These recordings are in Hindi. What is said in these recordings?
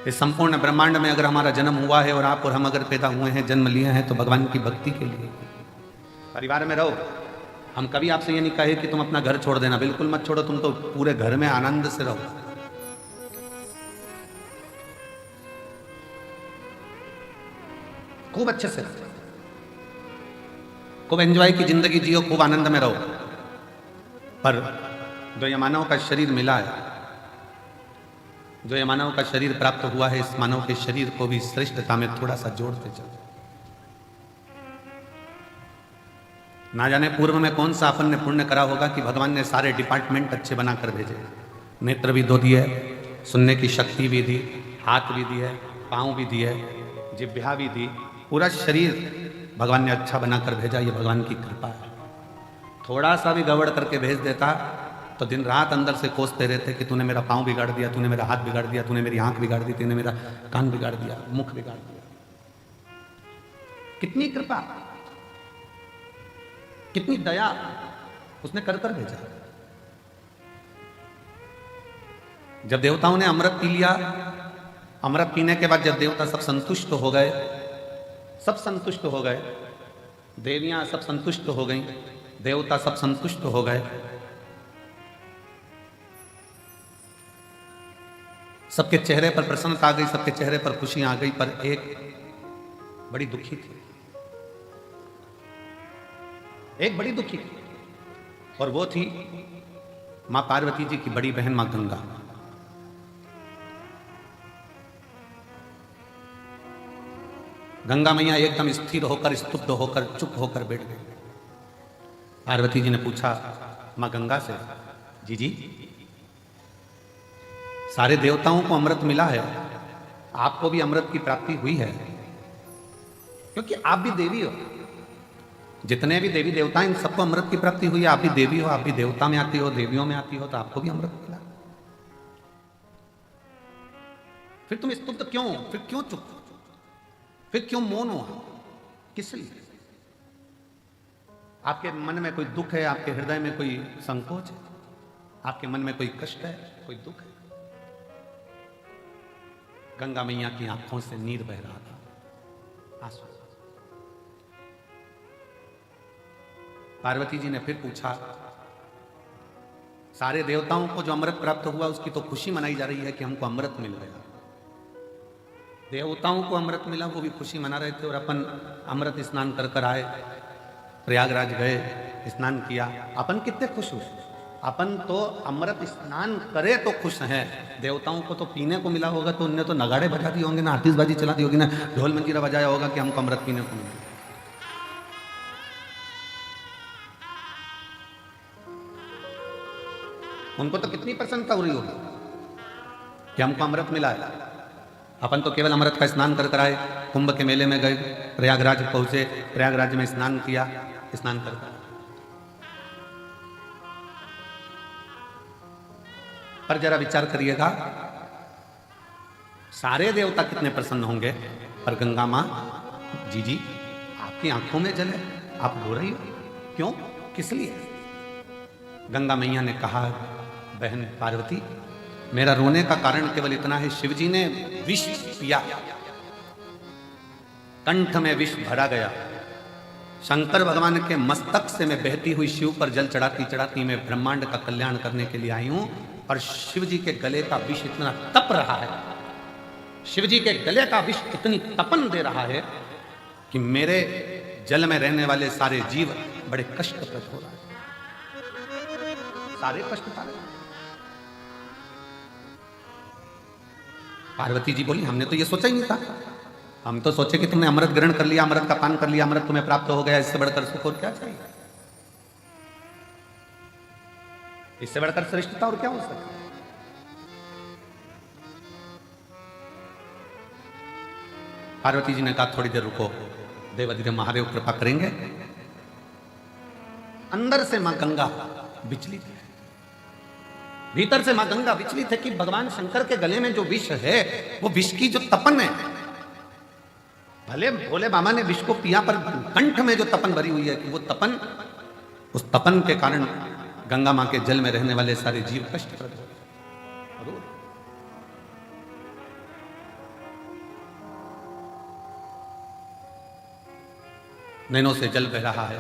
इस संपूर्ण ब्रह्मांड में अगर हमारा जन्म हुआ है और आप और हम अगर पैदा हुए हैं, जन्म लिए हैं, तो भगवान की भक्ति के लिए। परिवार में रहो। हम कभी आपसे ये नहीं कहे कि तुम अपना घर छोड़ देना, बिल्कुल मत छोड़ो, तुम तो पूरे घर में आनंद से रहो। खूब अच्छे से रहो, खूब एंजॉय की जिंदगी जियो, खूब आनंद में रहो। पर जो ये मानव का शरीर मिला है, जो ये मानव का शरीर प्राप्त हुआ है, इस मानव के शरीर को भी श्रेष्ठता में थोड़ा सा जोड़ते चलो। ना जाने पूर्व में कौन सा अपन ने पुण्य करा होगा कि भगवान ने सारे डिपार्टमेंट अच्छे बनाकर भेजे। नेत्र भी दो दिए, सुनने की शक्ति भी दी, हाथ भी दिए, पांव भी दिए, जिह्वा भी दी, पूरा शरीर भगवान ने अच्छा बनाकर भेजा। ये भगवान की कृपा है। थोड़ा सा भी गड़बड़ करके भेज देता तो दिन रात अंदर से कोसते रहते कि तूने मेरा पांव बिगाड़ दिया, तूने मेरा हाथ बिगाड़ दिया, तूने मेरी आंख बिगाड़ दी, तूने मेरा कान बिगाड़ दिया, मुख बिगाड़ दिया। कितनी कृपा, कितनी दया उसने कर कर भेजा। जब देवताओं ने अमृत पी लिया, अमृत पीने के बाद जब देवता सब संतुष्ट हो गए, सब संतुष्ट हो गए, देवियां सब संतुष्ट हो गईं, देवता सब संतुष्ट हो गए, सबके चेहरे पर प्रसन्नता आ गई, सबके चेहरे पर खुशी आ गई। पर एक बड़ी दुखी थी, एक बड़ी दुखी थी, और वो थी मां पार्वती जी की बड़ी बहन मां गंगा। गंगा मैया एकदम स्थिर होकर, स्तुब्ध होकर, चुप होकर बैठ गई। पार्वती जी ने पूछा मां गंगा से, जी सारे देवताओं को अमृत मिला है, आपको भी अमृत की प्राप्ति हुई है, क्योंकि आप भी देवी हो। जितने भी देवी देवता, इन सबको अमृत की प्राप्ति हुई है। आप भी देवी हो, आप भी देवता में आती हो, देवियों में आती हो, तो आपको भी अमृत मिला। फिर तुम स्तुब्ध क्यों, फिर क्यों चुप, फिर क्यों मौन हो, किस लिए? आपके मन में कोई दुख है, आपके हृदय में कोई संकोच है, आपके मन में कोई कष्ट है, कोई दुख है? गंगा मैया की आंखों से नीर बह रहा था, आंसू। पार्वती जी ने फिर पूछा, सारे देवताओं को जो अमृत प्राप्त हुआ उसकी तो खुशी मनाई जा रही है कि हमको अमृत मिल गया। देवताओं को अमृत मिला, वो भी खुशी मना रहे थे, और अपन अमृत स्नान कर कर आए, प्रयागराज गए, स्नान किया, अपन कितने खुश हुए। अपन तो अमृत स्नान करे तो खुश हैं, देवताओं को तो पीने को मिला होगा तो उनने तो नगाड़े बजा दिए होंगे ना, आतिशबाजी चला दी होगी ना, ढोल मंजीरा बजाया होगा कि हमको अमृत पीने को मिला। उनको तो कितनी प्रसन्नता हो रही होगी कि हमको अमृत मिला है। अपन तो केवल अमृत का स्नान कर कर आए, कुंभ के मेले में गए, प्रयागराज पहुंचे, प्रयागराज में स्नान किया, स्नान कर कर। पर जरा विचार करिएगा, सारे देवता कितने प्रसन्न होंगे, पर गंगा मां, जी आपकी आंखों में जल है, आप रो रही हो क्यों, किस लिए? गंगा मैया ने कहा, बहन पार्वती, मेरा रोने का कारण केवल इतना है, शिवजी ने विष पिया, कंठ में विष भरा गया। शंकर भगवान के मस्तक से मैं बहती हुई शिव पर जल चढ़ाती चढ़ाती मैं ब्रह्मांड का कल्याण करने के लिए आई हूं, और शिवजी के गले का विष इतना तप रहा है, शिवजी के गले का विष इतनी तपन दे रहा है कि मेरे जल में रहने वाले सारे जीव बड़े कष्टप्रद हो रहा है, सारे कष्ट पा रहे। पार्वती जी बोली, हमने तो ये सोचा ही नहीं था, हम तो सोचे कि तुमने अमृत ग्रहण कर लिया, अमृत का पान कर लिया, अमृत तुम्हें प्राप्त हो गया, इससे बढ़कर सुख और क्या चाहिए, इससे बढ़कर श्रेष्ठता और क्या हो सकती। पार्वती जी ने कहा, थोड़ी देर रुको, देवाधिदेव महादेव कृपा करेंगे। अंदर से मां गंगा विचलित है, भीतर से मां गंगा विचलित है कि भगवान शंकर के गले में जो विष है, वो विष की जो तपन है, भले भोले बाबा ने विष को पिया, पर कंठ में जो तपन भरी हुई है, कि वो तपन, उस तपन के कारण गंगा मां के जल में रहने वाले सारे जीव कष्टप्रद हो। नैनों से जल बह रहा है,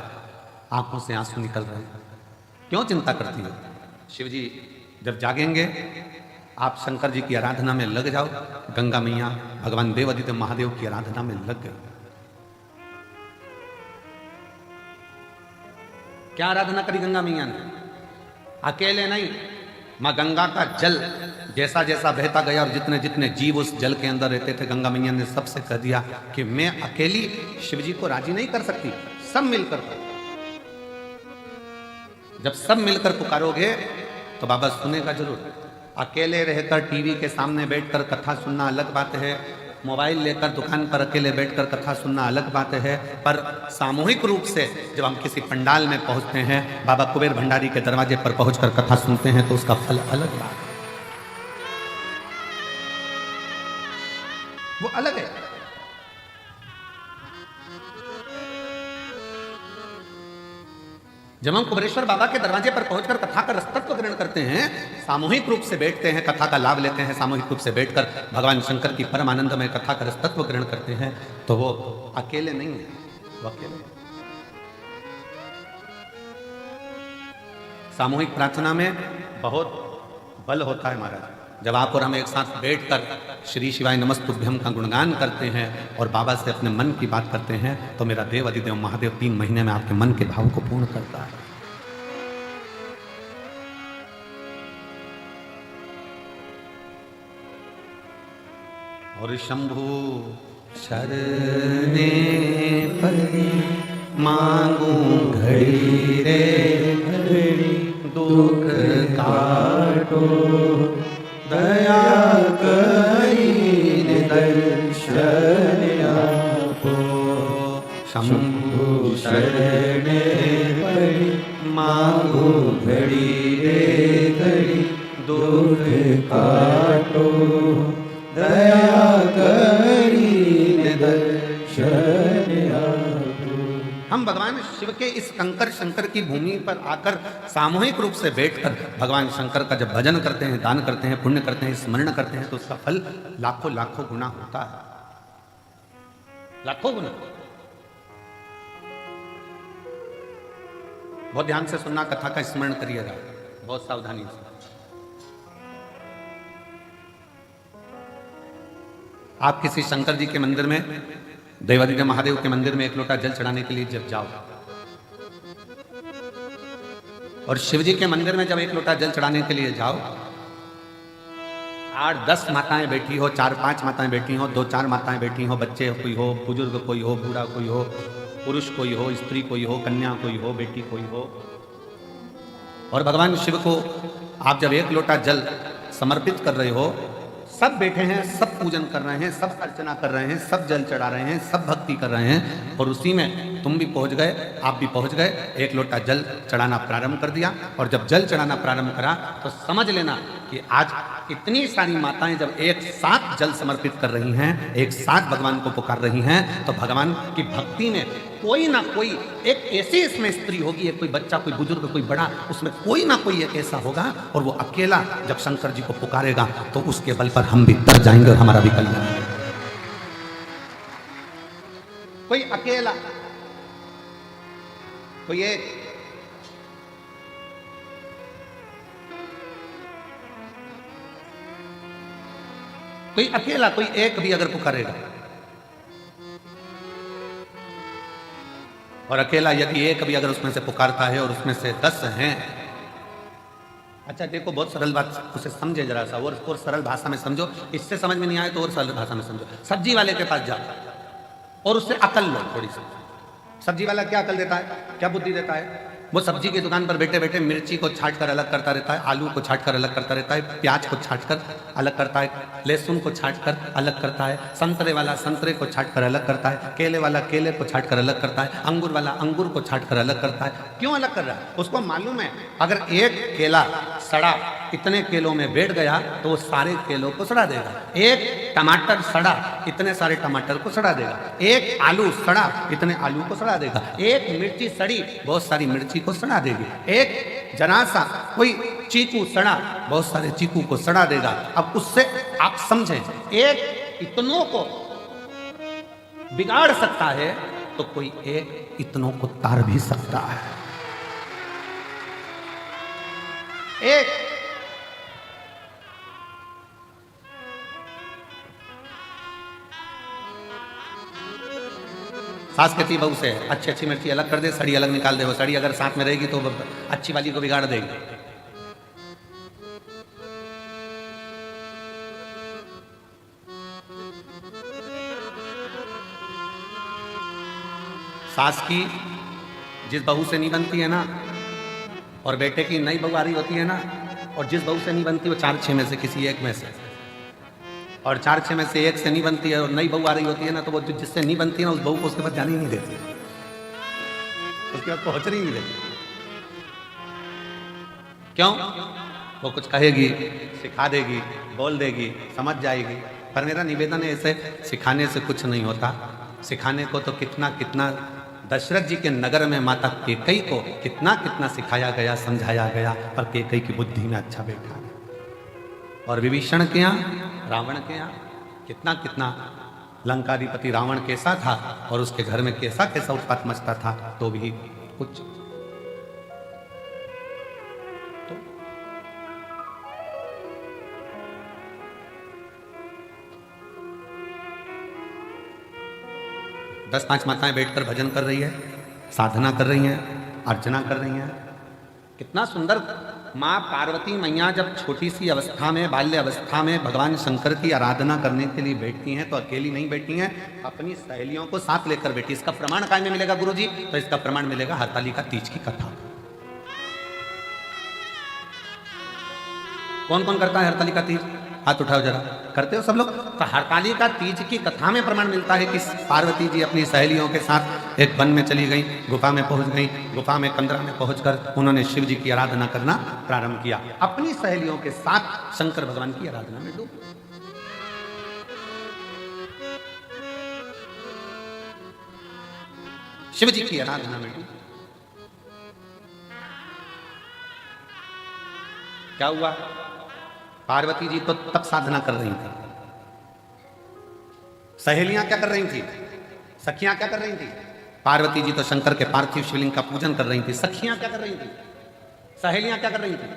आंखों से आंसू निकल रहे हैं, क्यों चिंता करती हो? शिव जी जब जागेंगे आप शंकर जी की आराधना में लग जाओ, गंगा मैया भगवान देव आदित्य महादेव की आराधना में लग गए। क्या आराधना करी गंगा मैया ने? अकेले नहीं, मां गंगा का जल जैसा जैसा बहता गया और जितने जितने जीव उस जल के अंदर रहते थे, गंगा मैया ने सबसे कह दिया कि मैं अकेली शिव जी को राजी नहीं कर सकती, सब मिलकर। जब सब मिलकर पुकारोगे तो बाबा सुनेगा जरूर। अकेले रहकर टीवी के सामने बैठकर कथा सुनना अलग बात है, मोबाइल लेकर दुकान पर अकेले बैठकर कथा सुनना अलग बात है, पर सामूहिक रूप से जब हम किसी पंडाल में पहुंचते हैं, बाबा कुबेर भंडारी के दरवाजे पर पहुंचकर कथा सुनते हैं, तो उसका फल अलग बात है, वो अलग है। जब हम कुबेरेश्वर बाबा के दरवाजे पर पहुंचकर कथा का रसतत्व ग्रहण करते हैं, सामूहिक रूप से बैठते हैं, कथा का लाभ लेते हैं, सामूहिक रूप से बैठकर भगवान शंकर की परम आनंद में कथा का रसतत्व ग्रहण करते हैं, तो वो अकेले नहीं है, वो अकेले। सामूहिक प्रार्थना में बहुत बल होता है महाराज। जब आप और हम एक साथ बैठकर श्री शिवाय नमस्तुभ्यम का गुणगान करते हैं और बाबा से अपने मन की बात करते हैं, तो मेरा देव आदिदेव महादेव 3 महीने में आपके मन के भाव को पूर्ण करता है। और शंभु शरणे परि मांगू घड़ी रे घड़ी, दुख काटो दया करी दर्शन आपो। शंभु शरणे परि मांगू घड़ी रे घड़ी, दुख काटो दया करी दर्शन आपो। हम भगवान शिव के इस कंकर शंकर की भूमि पर आकर सामूहिक रूप से बैठकर भगवान शंकर का जब भजन करते हैं, दान करते हैं, पुण्य करते हैं, स्मरण करते हैं, तो उसका फल लाखों लाखों गुना होता है, लाखों गुना। बहुत ध्यान से सुनना, कथा का स्मरण करिएगा बहुत सावधानी से। आप किसी शंकर जी के मंदिर में, देवादिदेव महादेव के मंदिर में एक लोटा जल चढ़ाने के लिए जब जाओ, और शिव जी के मंदिर में जब एक लोटा जल चढ़ाने के लिए जाओ, 8-10 माताएं बैठी हो, 4-5 माताएं बैठी हो, 2-4 माताएं बैठी हो, बच्चे कोई हो, बुजुर्ग कोई हो, बूढ़ा कोई हो, पुरुष कोई हो, स्त्री कोई हो, कन्या कोई हो, बेटी कोई हो, और भगवान शिव को आप जब एक लोटा जल समर्पित कर रहे हो, सब बैठे हैं, सब पूजन कर रहे हैं, सब अर्चना कर रहे हैं, सब जल चढ़ा रहे हैं, सब भक्ति कर रहे हैं, और उसी में तुम भी पहुंच गए, आप भी पहुंच गए, एक लोटा जल चढ़ाना प्रारंभ कर दिया। और जब जल चढ़ाना प्रारंभ करा तो समझ लेना कि आज इतनी सारी माताएं जब एक साथ जल समर्पित कर रही हैं, एक साथ भगवान को पुकार रही हैं, तो भगवान की भक्ति में कोई ना कोई एक ऐसी इसमें स्त्री होगी, एक कोई बच्चा, कोई बुजुर्ग, कोई बड़ा, उसमें कोई ना कोई एक ऐसा होगा, और वो अकेला जब शंकर जी को पुकारेगा तो उसके बल पर हम भी तर जाएंगे और हमारा भी कल्याण है। कोई अकेला, कोई एक, कोई अकेला, कोई एक भी अगर पुकारेगा, और अकेला यदि एक भी अगर उसमें से पुकारता है और उसमें से 10 हैं, अच्छा देखो बहुत सरल बात, उसे समझे जरा सा, और सरल भाषा में समझो, इससे समझ में नहीं आए तो और सरल भाषा में समझो। सब्जी वाले के पास जाओ और उससे अकल लो थोड़ी सी। सब्जी वाला क्या अकल देता है, क्या बुद्धि देता है? वो सब्जी की दुकान पर बैठे बैठे मिर्ची को छाट कर अलग करता रहता है, आलू को छाट कर अलग करता रहता है, प्याज को छाट कर अलग करता है, लहसुन को छाट कर अलग करता है, संतरे वाला संतरे को छाट कर अलग करता है, केले वाला केले को छाट कर अलग करता है, अंगूर वाला अंगूर को छाट कर अलग करता है। क्यों अलग कर रहा है? उसको मालूम है अगर एक केला सड़ा इतने केलों में बैठ गया तो वो सारे केलों को सड़ा देगा, एक टमाटर सड़ा इतने सारे टमाटर को सड़ा देगा, एक आलू सड़ा इतने आलू को सड़ा देगा, एक मिर्ची सड़ी बहुत सारी मिर्ची को सड़ा देगी, एक जरा सा कोई चीकू सड़ा बहुत सारे चीकू को सड़ा देगा। अब उससे आप समझें, एक इतनों को बिगाड़ सकता है तो कोई एक इतनों को तार भी सकता है। एक सास कहती बहू से, अच्छी अच्छी मिर्ची अलग कर दे, सड़ी अलग निकाल दे। वो सड़ी अगर साथ में रहेगी तो अच्छी वाली को बिगाड़ देगी। सास की जिस बहू से नहीं बनती है ना, और बेटे की नई बहू आ रही होती है ना, और जिस बहू से नहीं बनती वो 4-6 में से किसी एक में से, और 4-6 में से एक से नहीं बनती है और नई बहू आ रही होती है ना, तो वो जिससे नहीं बनती है ना, उस बहू को उसके बाद जाने ही नहीं देती, उसके बाद पहुंचने ही नहीं देती। क्यों? वो कुछ कहेगी, सिखा देगी, बोल देगी, समझ जाएगी। पर मेरा निवेदन है, ऐसे सिखाने से कुछ नहीं होता। सिखाने को तो कितना कितना दशरथ जी के नगर में माता कैकई को कितना कितना सिखाया गया, समझाया गया, पर कैकई की बुद्धि में अच्छा बैठा। और विभीषण के यहाँ, रावण के यहाँ कितना कितना लंकाधिपति रावण कैसा था और उसके घर में कैसा कैसा उत्पात मचता था, तो भी कुछ तो 10-5 माताएं बैठकर भजन कर रही है, साधना कर रही हैं, अर्चना कर रही हैं। कितना सुंदर। माँ पार्वती मैया जब छोटी सी अवस्था में, बाल्य अवस्था में भगवान शंकर की आराधना करने के लिए बैठती हैं, तो अकेली नहीं बैठी हैं, अपनी सहेलियों को साथ लेकर बैठी। इसका प्रमाण काय में मिलेगा गुरुजी? तो इसका प्रमाण मिलेगा हरतालिका तीज की कथा। कौन कौन करता है हरतालिका तीज? हाथ उठाओ जरा। करते हो सब लोग? तो हरतालिका तीज की कथा में प्रमाण मिलता है कि पार्वती जी अपनी सहेलियों के साथ एक वन में चली गई, गुफा में पहुंच गई। गुफा में कंदरा में पहुंचकर उन्होंने शिव जी की आराधना करना प्रारंभ किया। अपनी सहेलियों के साथ शंकर भगवान की आराधना में डूब। शिव जी की आराधना में डूब। क्या हुआ? पार्वती जी तो तब साधना कर रही थी। सहेलियां क्या कर रही थी? सखियां क्या कर रही थी? पार्वती जी तो शंकर के पार्थिव शिवलिंग का पूजन कर रही थी। सखियां क्या कर रही थी? सहेलियां क्या कर रही थी?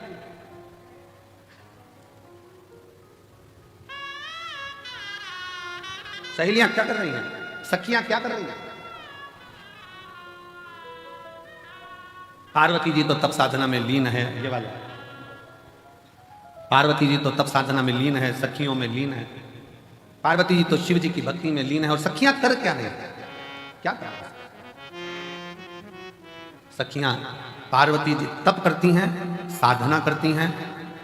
सहेलियां क्या कर रही हैं? सखियां क्या कर रही हैं? पार्वती जी तो तब साधना में लीन है। ये वाला पार्वती जी तो तब साधना में लीन है, सखियों में लीन है। पार्वती जी तो शिव जी की भक्ति में लीन है। और सखियां कर क्या रही? क्या कर? सखियां पार्वती जी तब करती हैं, साधना करती हैं,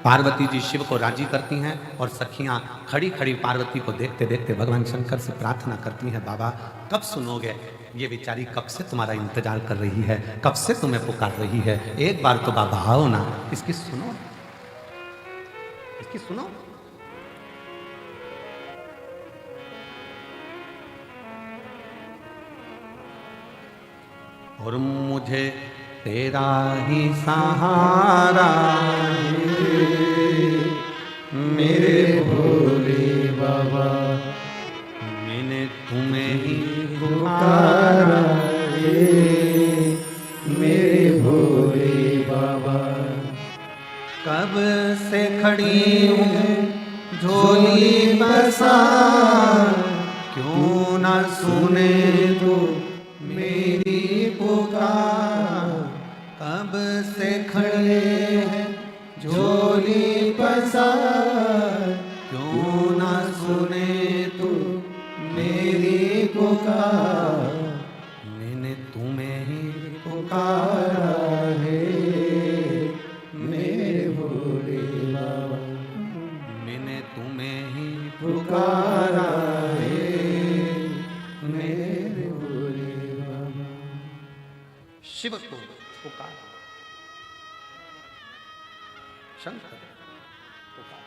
पार्वती जी शिव को राजी करती हैं, और सखियां खड़ी खड़ी पार्वती को देखते देखते भगवान शंकर से प्रार्थना करती हैं, बाबा कब सुनोगे? ये बेचारी कब से तुम्हारा इंतजार कर रही है, कब से तुम्हें पुकार रही है। एक बार तो बाबा आओ ना, इसकी सुनो, इसकी सुनो। और मुझे तेरा ही सहारा मेरे भोले बाबा, मैंने तुम्हें ही पुकारा मेरे भोले बाबा। कब से खड़ी हूँ झोली पसार, क्यों ना सुने तो मेरी पुकार। कब से खड़े हैं झोली पसार, क्यों ना सुने तो मेरी पुकार। मैंने तुम्हें ही पुकारा है मेरे भोले बाबा, मैंने तुम्हें ही पुकारा है मेरे भोले बाबा। शिव को पुकार, शंकर पुकार।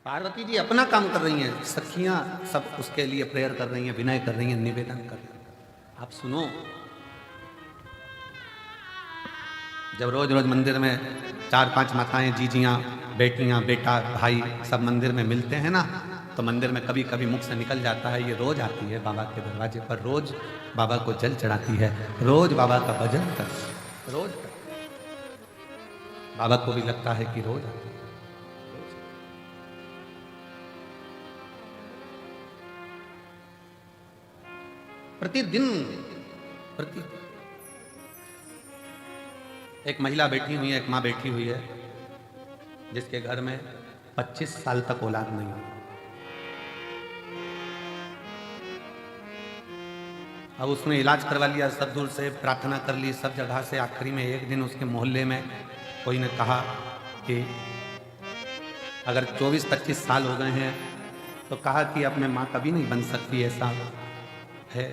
पार्वती जी अपना काम कर रही हैं, सखियां सब उसके लिए प्रेयर कर रही हैं, विनय कर रही हैं, निवेदन कर रही हैं। आप सुनो, जब रोज रोज मंदिर में 4-5 माताएं, जीजियां, बेटियां, बेटा, भाई सब मंदिर में मिलते हैं ना, तो मंदिर में कभी कभी मुख से निकल जाता है, ये रोज आती है बाबा के दरवाजे पर, रोज बाबा को जल चढ़ाती है, रोज बाबा का भजन करती है, रोज बाबा को भी लगता है कि रोज आती है। प्रतिदिन एक महिला बैठी हुई है, एक माँ बैठी हुई है जिसके घर में 25 साल तक औलाद नहीं हुई। अब उसने इलाज करवा लिया, सब दूर से प्रार्थना कर ली, सब जगह से। आखिरी में एक दिन उसके मोहल्ले में कोई ने कहा कि अगर 24-25 साल हो गए हैं तो कहा कि अब मैं माँ कभी नहीं बन सकती, ऐसा है।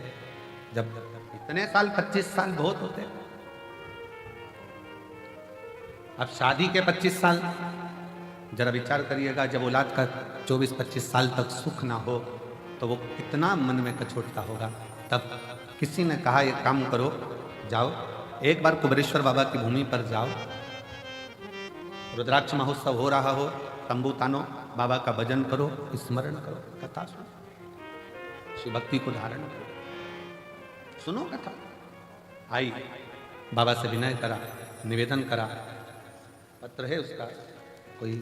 जब इतने साल 25 साल बहुत होते, अब शादी के 25 साल, जरा विचार करिएगा, जब औलाद का 24-25 साल तक सुख ना हो तो वो कितना मन में कचोटता होगा। तब किसी ने कहा एक काम करो, जाओ एक बार कुबेरेश्वर बाबा की भूमि पर जाओ, रुद्राक्ष महोत्सव हो रहा हो, तंबू तानो, बाबा का भजन करो, स्मरण करो, कथा सुनो, शिव भक्ति को धारण करो, सुनो कथा। आई बाबा से विनय करा, निवेदन करा, पत्र है उसका कोई,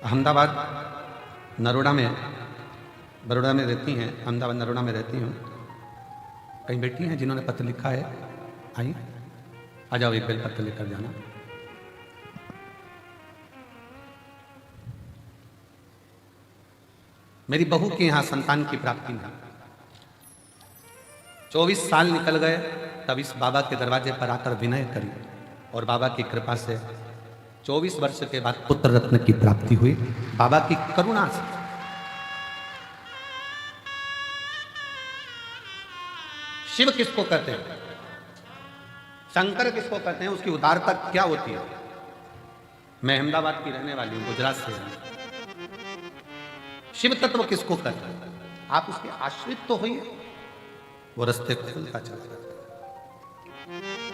अहमदाबाद नरोड़ा में, बड़ोड़ा में रहती हैं, अहमदाबाद नरोड़ा में रहती हूँ। कहीं बैठी हैं जिन्होंने पत्र लिखा है, आई आ जाओ, एक बेल पत्र लेकर जाना। मेरी बहू के यहाँ संतान की प्राप्ति नहीं, 24 साल निकल गए, तब इस बाबा के दरवाजे पर आकर विनय करी और बाबा की कृपा से 24 वर्ष के बाद पुत्र रत्न की प्राप्ति हुई, बाबा की करुणा से। शिव किसको कहते हैं, शंकर किसको कहते हैं, उसकी उदारता क्या होती है। मैं अहमदाबाद की रहने वाली हूं, गुजरात से हूं। शिव तत्व किसको कहते हैं, आप उसके आश्रित तो होइए, वो रास्ते खुलता चला जाता,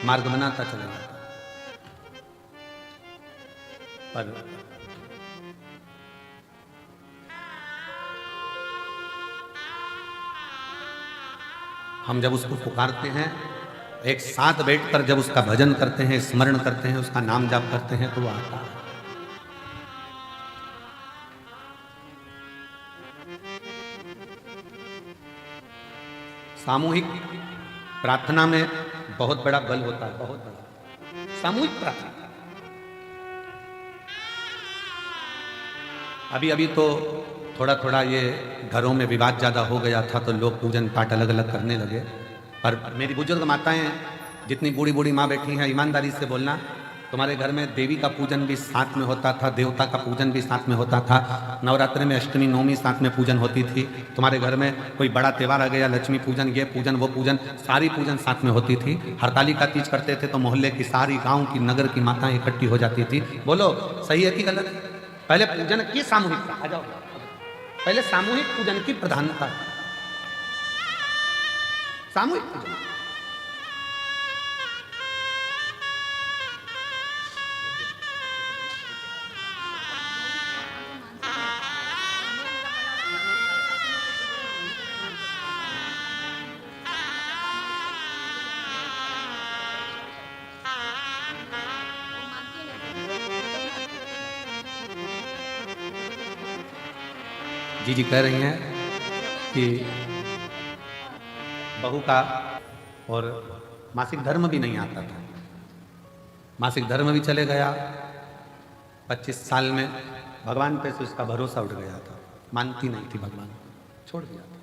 मार्ग बनाता चला जाता। पर हम जब उसको पुकारते हैं, एक साथ बैठकर जब उसका भजन करते हैं, स्मरण करते हैं, उसका नाम जाप करते हैं, तो वो आता है। सामूहिक प्रार्थना में बहुत बड़ा बल होता है, बहुत बड़ा। सामूहिक प्रार्थना, अभी अभी तो थोड़ा थोड़ा ये घरों में विवाद ज़्यादा हो गया था, तो लोग पूजन पाठ अलग अलग करने लगे। पर मेरी बुजुर्ग माताएं, जितनी बूढ़ी बूढ़ी माँ बैठी हैं, ईमानदारी से बोलना, तुम्हारे घर में देवी का पूजन भी साथ में होता था, देवता का पूजन भी साथ में होता था, नवरात्रि में अष्टमी नवमी साथ में पूजन होती थी, तुम्हारे घर में कोई बड़ा त्यौहार आ गया, लक्ष्मी पूजन, ये पूजन वो पूजन, सारी पूजन साथ में होती थी। हरतालिका तीज करते थे तो मोहल्ले की सारी गाँव की नगर की माताएं इकट्ठी हो जाती थी। बोलो सही है कि गलत है? पहले पूजन की सामूहिकता, आ जाओ, पहले सामूहिक पूजन की प्रधानता, सामूहिक पूजन। जी कह रही हैं कि बहू का और मासिक धर्म भी नहीं आता था, मासिक धर्म भी चले गया। 25 साल में भगवान पे से उसका भरोसा उठ गया था, मानती नहीं थी, भगवान छोड़ दिया था।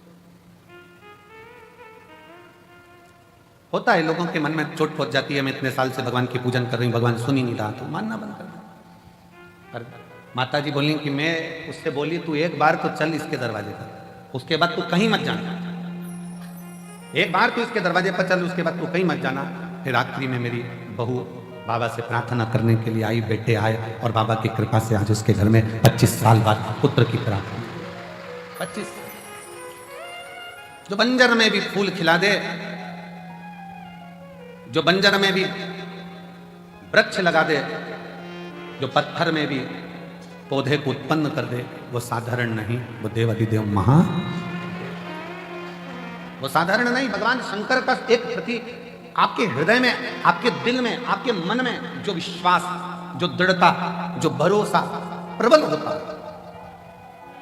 होता है लोगों के मन में चोट पहुंच जाती है, मैं इतने साल से भगवान की पूजन कर रही हूँ, भगवान सुन ही नहीं रहा, तो मानना बंद कर दिया। पर माता जी बोली कि मैं उससे बोली तू एक बार तो चल इसके दरवाजे पर, उसके बाद तू कहीं मत जाना, एक बार तू इसके दरवाजे पर चल, उसके बाद तू कहीं मत जाना। फिर आखिरी में मेरी बहू बाबा से प्रार्थना करने के लिए आई, बेटे आए, और बाबा की कृपा से आज उसके घर में 25 साल बाद पुत्र की प्रार्थना। 25, जो बंजर में भी फूल खिला दे, जो बंजर में भी वृक्ष लगा दे जो पत्थर में भी पौधे को उत्पन्न कर दे, वो साधारण नहीं, वो देवाधिदेव महा, वो साधारण नहीं। भगवान शंकर का एक प्रति आपके हृदय में, आपके दिल में, आपके मन में जो विश्वास, जो दृढ़ता, जो भरोसा प्रबल होता है,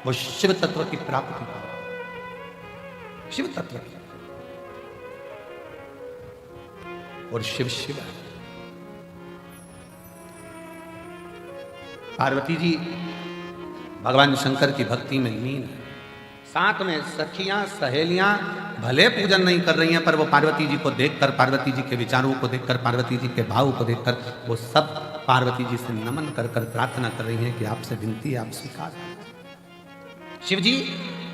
वो शिव तत्व की प्राप्ति, शिव तत्व की, और शिव शिव है। पार्वती जी भगवान शंकर की भक्ति में लीन है। साथ में सखियां सहेलियां भले पूजन नहीं कर रही हैं, पर वो पार्वती जी को देखकर, पार्वती जी के विचारों को देखकर, पार्वती जी के भाव को देखकर, वो सब पार्वती जी से नमन कर कर प्रार्थना कर रही हैं कि आपसे विनती है, आप स्वीकार करें। शिव जी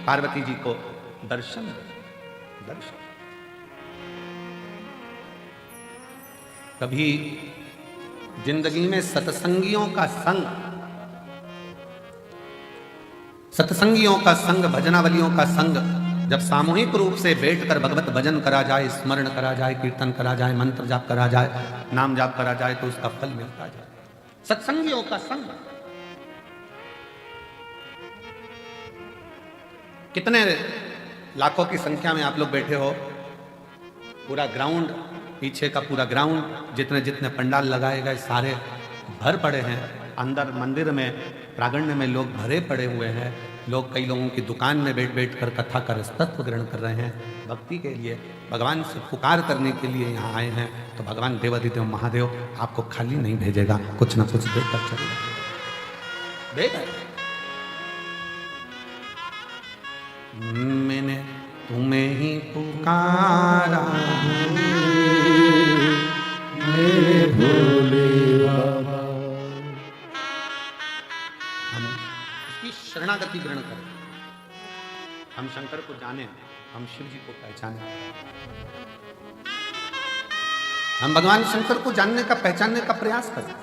पार्वती जी को दर्शन दर्शन। कभी जिंदगी में सत्संगियों का संग, सत्संगियों का संग, भजनावलियों का संग जब सामूहिक रूप से बैठकर भगवत भजन करा जाए, स्मरण करा जाए, कीर्तन करा जाए, मंत्र जाप करा जाए, नाम जाप करा जाए, तो उसका फल मिलता जाए। सत्संगियों का संग। कितने लाखों की संख्या में आप लोग बैठे हो, पूरा ग्राउंड, पीछे का पूरा ग्राउंड, जितने जितने पंडाल लगाए गए सारे भर पड़े हैं। अंदर मंदिर में, प्रांगण में लोग भरे पड़े हुए हैं। लोग कई लोगों की दुकान में बैठ बैठ कर कथा का रसतत्व ग्रहण कर रहे हैं। भक्ति के लिए, भगवान से पुकार करने के लिए यहाँ आए हैं। तो भगवान देवाधिदेव महादेव आपको खाली नहीं भेजेगा, कुछ ना कुछ देकर चलेगा। देगा। मैंने तुम्हें ही पुकारा मेरे भोले बाबा। हम उसकी शरणागति ग्रहण करें, हम शंकर को जाने, हम शिव जी को पहचाने, हम भगवान शंकर को जानने का, पहचानने का प्रयास करें।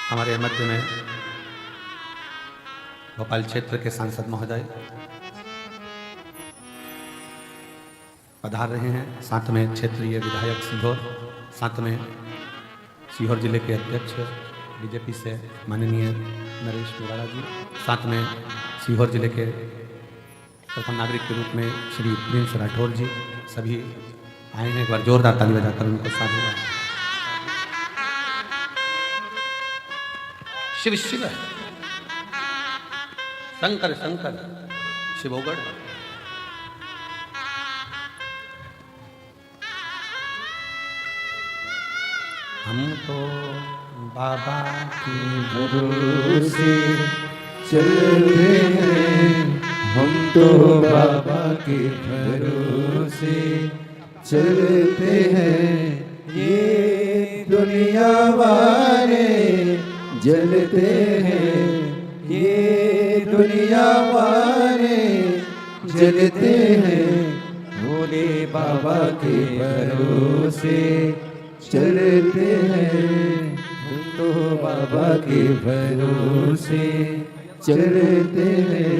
हमारे मध्य में भोपाल क्षेत्र के सांसद महोदय पधार रहे हैं, साथ में क्षेत्रीय विधायक सीहोर, साथ में सीहोर जिले के अध्यक्ष बीजेपी से माननीय नरेश मुरारा जी, साथ में सीहोर जिले के प्रथम नागरिक के रूप में श्री प्रिंस राठौर जी, सभी आए हैं। एक बार जोरदार ताली बजाकर उनको साथ। शिव शिव है, शंकर शंकर, शिवोगढ़। हम तो बाबा के भरोसे चलते हैं, हम तो बाबा के भरोसे चलते हैं। ये दुनिया वाले जलते हैं, ये दुनिया वाले जलते हैं। भोले बाबा के भरोसे चलते हैं, हम तो बाबा के भरोसे चलते हैं।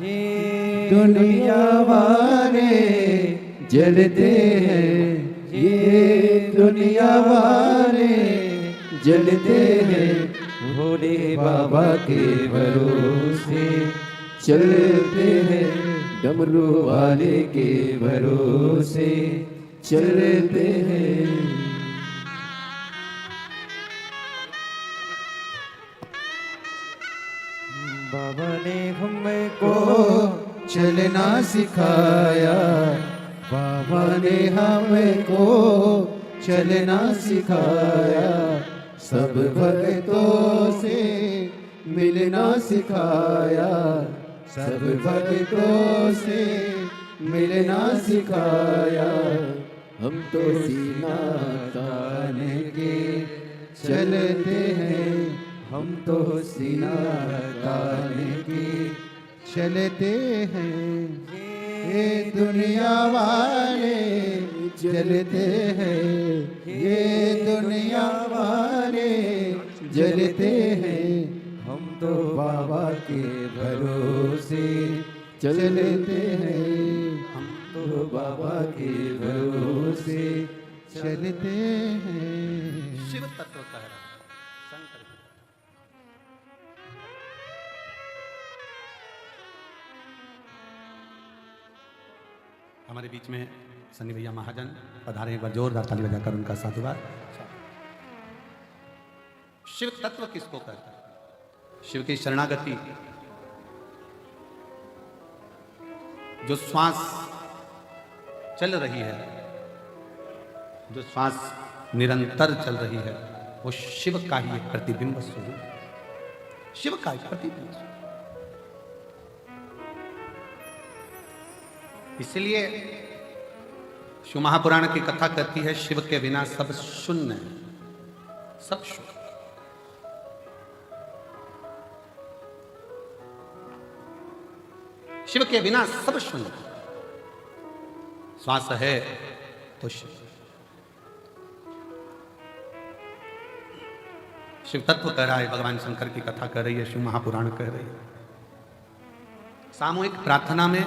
ये दुनिया वाले जलते हैं, ये दुनिया वाले जलते हैं। भोले बाबा के भरोसे चलते हैं, डमरू वाले के भरोसे चलते हैं। बाबा ने हमको चलना सिखाया, बाबा ने हमको चलना सिखाया। सब भक्तों से मिलना सिखाया, सब भक्तों से मिलना सिखाया। हम तो सीना तान के चलते हैं, हम तो सीना तान के चलते हैं। ये दुनिया वाले जलते हैं, ये दुनिया वाले जलते हैं। हम तो बाबा के भरोसे चलते हैं, हम तो बाबा के भरोसे चलते हैं। शिव तत्व कह रहा है शंकर। हमारे बीच में सन्नी भैया महाजन पधारे, एक बार जोरदार ताली बजाकर उनका साधुवाद। शिव तत्व किसको कहते हैं? शिव की शरणागति, जो श्वास चल रही है, जो श्वास निरंतर चल रही है, वो शिव का ही एक प्रतिबिंब स्वरूप, शिव का एक प्रतिबिंब स्वरूप। इसलिए शिव महापुराण की कथा कहती है शिव के बिना सब शून्य है, सब शून्य। शिव के बिना सब शून्य। श्वास है तो शिव। शिव तत्व कह रहा है, भगवान शंकर की कथा कर रही है, शिव महापुराण कह रही है। सामूहिक प्रार्थना में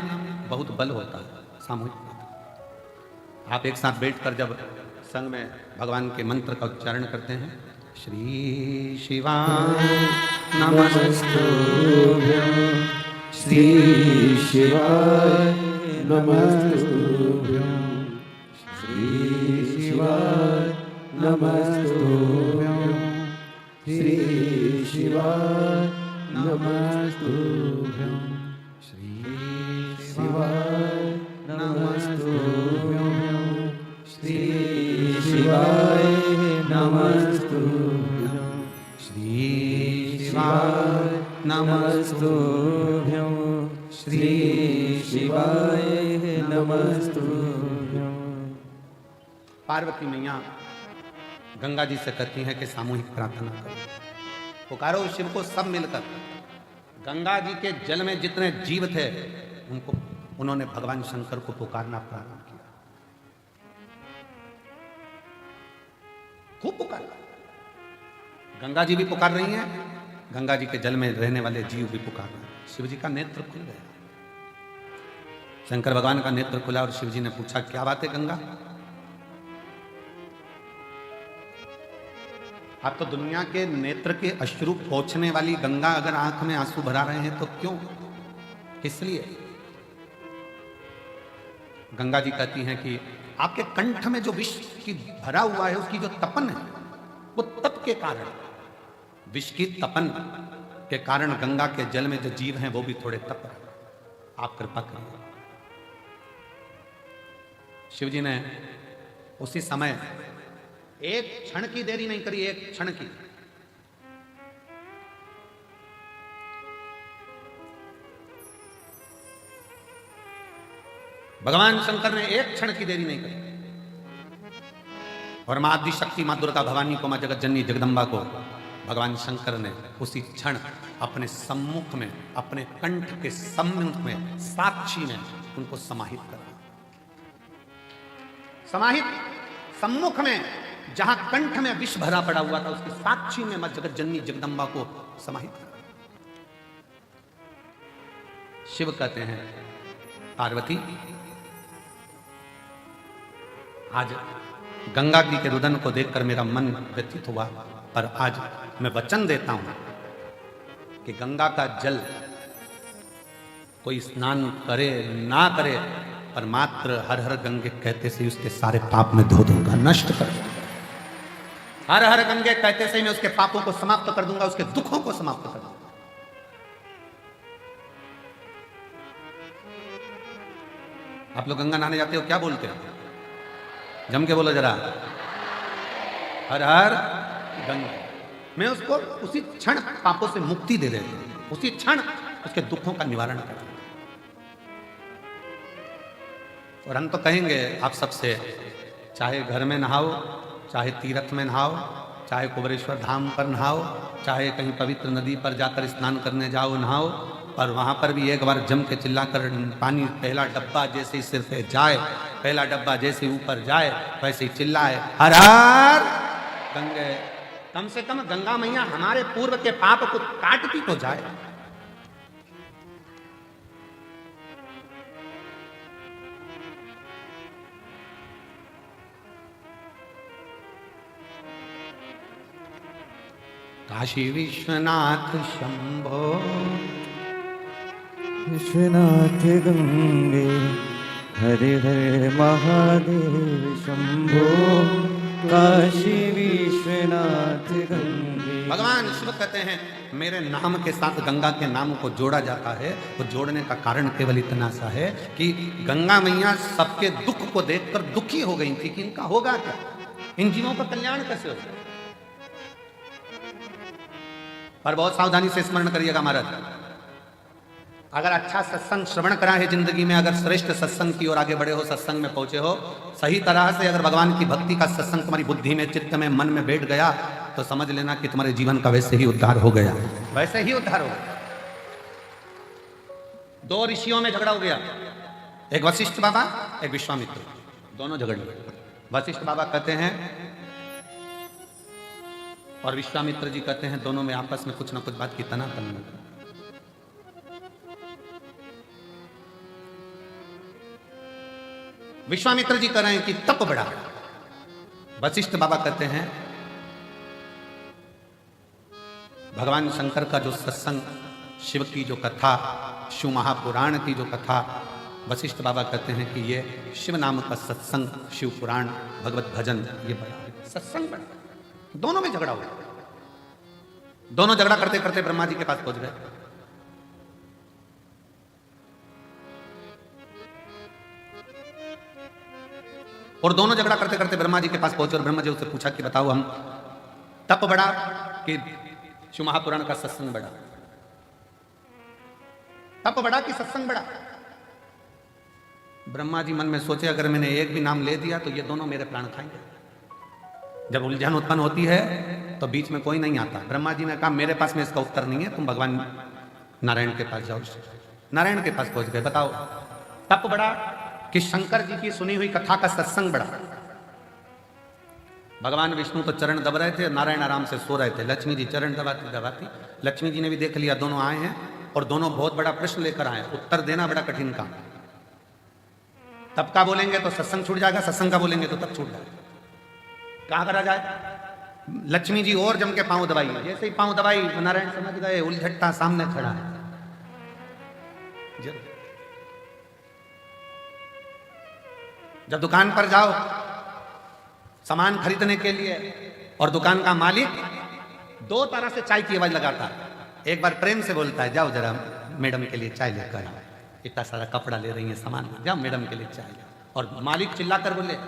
बहुत बल होता है। सामूहिक प्रार्थना, आप एक साथ बैठकर जब संग में भगवान के मंत्र का उच्चारण करते हैं, श्री शिवाय नमस्तुभ्यं, श्री शिवाय नमस्तुभ्यं, श्री शिवाय नमस्तुभ्यं, श्री शिवाय नमस्तुभ्यं, श्री शिवाय नमस्तुभ्यं, श्री शिवाय नमस्तुभ्यं, श्री शिवाय नमस्तुभ्यं, श्री शिवाय नमस्तुभ्यं। पार्वती मैया गंगा जी से कहती हैं कि सामूहिक प्रार्थना करो, पुकारो शिव को सब मिलकर। गंगा जी के जल में जितने जीव थे उन्होंने भगवान शंकर को पुकारना प्रारंभ किया, खूब पुकारा। गंगा जी भी पुकार रही हैं, गंगा जी के जल में रहने वाले जीव भी पुकार रहे हैं। शिव जी का नेत्र खुल गया, शंकर भगवान का नेत्र खुला और शिव जी ने पूछा, क्या बात है गंगा? आप तो दुनिया के नेत्र के अश्रु पोंछने वाली गंगा अगर आंख में आंसू भरा रहे हैं तो क्यों, किस लिए? गंगा जी कहती हैं कि आपके कंठ में जो विष की भरा हुआ है, उसकी जो तपन है, वो तप के कारण, विष की तपन के कारण गंगा के जल में जो जीव हैं वो भी थोड़े तप रहे। आप कृपा करिए। शिव जी ने उसी समय एक क्षण की देरी नहीं करी, एक क्षण की। भगवान शंकर ने एक क्षण की देरी नहीं करी और मां आदि शक्ति, मां दुर्गा भवानी को, मां जगत जननी जगदम्बा को भगवान शंकर ने उसी क्षण अपने सम्मुख में, अपने कंठ के सम्मुख में, साक्षी में उनको समाहित करा। समाहित सम्मुख में, जहां कंठ में विष भरा पड़ा हुआ था, उसके साक्षी में मां जगत जननी जगदम्बा को समाहित करा। शिव कहते हैं, पार्वती आज गंगा जी के रुदन को देखकर मेरा मन व्यथित हुआ, पर आज मैं वचन देता हूं कि गंगा का जल कोई स्नान करे ना करे, पर मात्र हर हर गंगे कहते से उसके सारे पाप में धो दूंगा, नष्ट कर दूंगा। हर हर गंगे कहते से मैं उसके पापों को समाप्त कर दूंगा, उसके दुखों को समाप्त कर दूंगा। आप लोग गंगा नहाने जाते हो, क्या बोलते हो? जम के बोलो जरा, हर हर गंगा। मैं उसको उसी क्षण पापों से मुक्ति दे देता हूं, उसी क्षण उसके दुखों का निवारण कर दूंगा। और हम तो कहेंगे आप सबसे, चाहे घर में नहाओ, चाहे तीर्थ में नहाओ, चाहे कुबेरेश्वर धाम पर नहाओ, चाहे कहीं पवित्र नदी पर जाकर स्नान करने जाओ नहाओ, पर वहाँ पर भी एक बार जम के चिल्लाकर पानी पहला डब्बा जैसे ही सिर पे जाए, पहला डब्बा जैसे ऊपर जाए, वैसे ही चिल्लाए, हर हर गंगे। कम से कम गंगा मैया हमारे पूर्व के पाप को काटती तो जाए। काशी विश्वनाथ शंभो, विश्वनाथ गंगे हर हर महादेव शंभो, काशी विश्वनाथ गंगे। भगवान शिव कहते हैं मेरे नाम के साथ गंगा के नाम को जोड़ा जाता है। वो जोड़ने का कारण केवल इतना सा है कि गंगा मैया सबके दुख को देखकर दुखी हो गई थी कि इनका होगा क्या, इन जीवों का कल्याण कैसे होगा। पर बहुत सावधानी से स्मरण करिएगा महाराज, अगर अच्छा सत्संग श्रवण करा है जिंदगी में, अगर श्रेष्ठ सत्संग की ओर आगे बढ़े हो, सत्संग में पहुंचे हो, सही तरह से अगर भगवान की भक्ति का सत्संग तुम्हारी बुद्धि में, चित्त में, मन में बैठ गया तो समझ लेना कि तुम्हारे जीवन का वैसे ही उद्धार हो गया, वैसे ही उद्धार हो गया। दो ऋषियों में झगड़ा हो गया, एक वशिष्ठ बाबा एक विश्वामित्र, दोनों झगड़ गए। वशिष्ठ बाबा कहते हैं और विश्वामित्र जी कहते हैं, दोनों में आपस में कुछ ना कुछ बात की तनातनी। विश्वामित्र जी कह रहे हैं कि तप बढ़ा, वशिष्ठ बाबा कहते हैं भगवान शंकर का जो सत्संग, शिव की जो कथा, शिव महापुराण की जो कथा, वशिष्ठ बाबा कहते हैं कि ये शिव नाम का सत्संग, शिव पुराण, भगवत भजन, ये बढ़ा, सत्संग बढ़ा। दोनों में झगड़ा हुआ, दोनों झगड़ा करते करते ब्रह्मा जी के पास पहुंच गए। और दोनों झगड़ा करते करते ब्रह्मा जी के पास पहुंचे और ब्रह्मा जी उससे पूछा कि बताओ, हम तप बढ़ा कि शिव महापुराण का सत्संग बढ़ा, तप बढ़ा कि सत्संग बढ़ा। ब्रह्मा जी मन में सोचे अगर मैंने एक भी नाम ले दिया तो ये दोनों मेरे प्राण खाएंगे। जब उलझन उत्पन्न होती है तो बीच में कोई नहीं आता। ब्रह्मा जी ने कहा मेरे पास में इसका उत्तर नहीं है, तुम भगवान नारायण के पास जाओ। नारायण के पास पहुंच गए, बताओ तप बढ़ा कि शंकर जी की सुनी हुई कथा का सत्संग बढ़ा। भगवान विष्णु तो चरण दब रहे थे, नारायण आराम से सो रहे थे, लक्ष्मी जी चरण दबाती दबाती। लक्ष्मी जी ने भी देख लिया दोनों आए हैं और दोनों बहुत बड़ा प्रश्न लेकर आए, उत्तर देना बड़ा कठिन काम। तप का बोलेंगे तो सत्संग छूट जाएगा, सत्संग का बोलेंगे तो तप छूट जाएगा, कहां करा जाए। लक्ष्मी जी और जम के पांव दबाई, जैसे ही पांव दबाई नारायण समझ गए उलझट्टा सामने खड़ा है। जब दुकान पर जाओ सामान खरीदने के लिए और दुकान का मालिक दो तरह से चाय की आवाज लगाता है, एक बार प्रेम से बोलता है जाओ जरा मैडम के लिए चाय लेकर आओ, इतना सारा कपड़ा ले रही है सामान, जाओ मैडम के लिए चाय। और मालिक चिल्लाकर बोले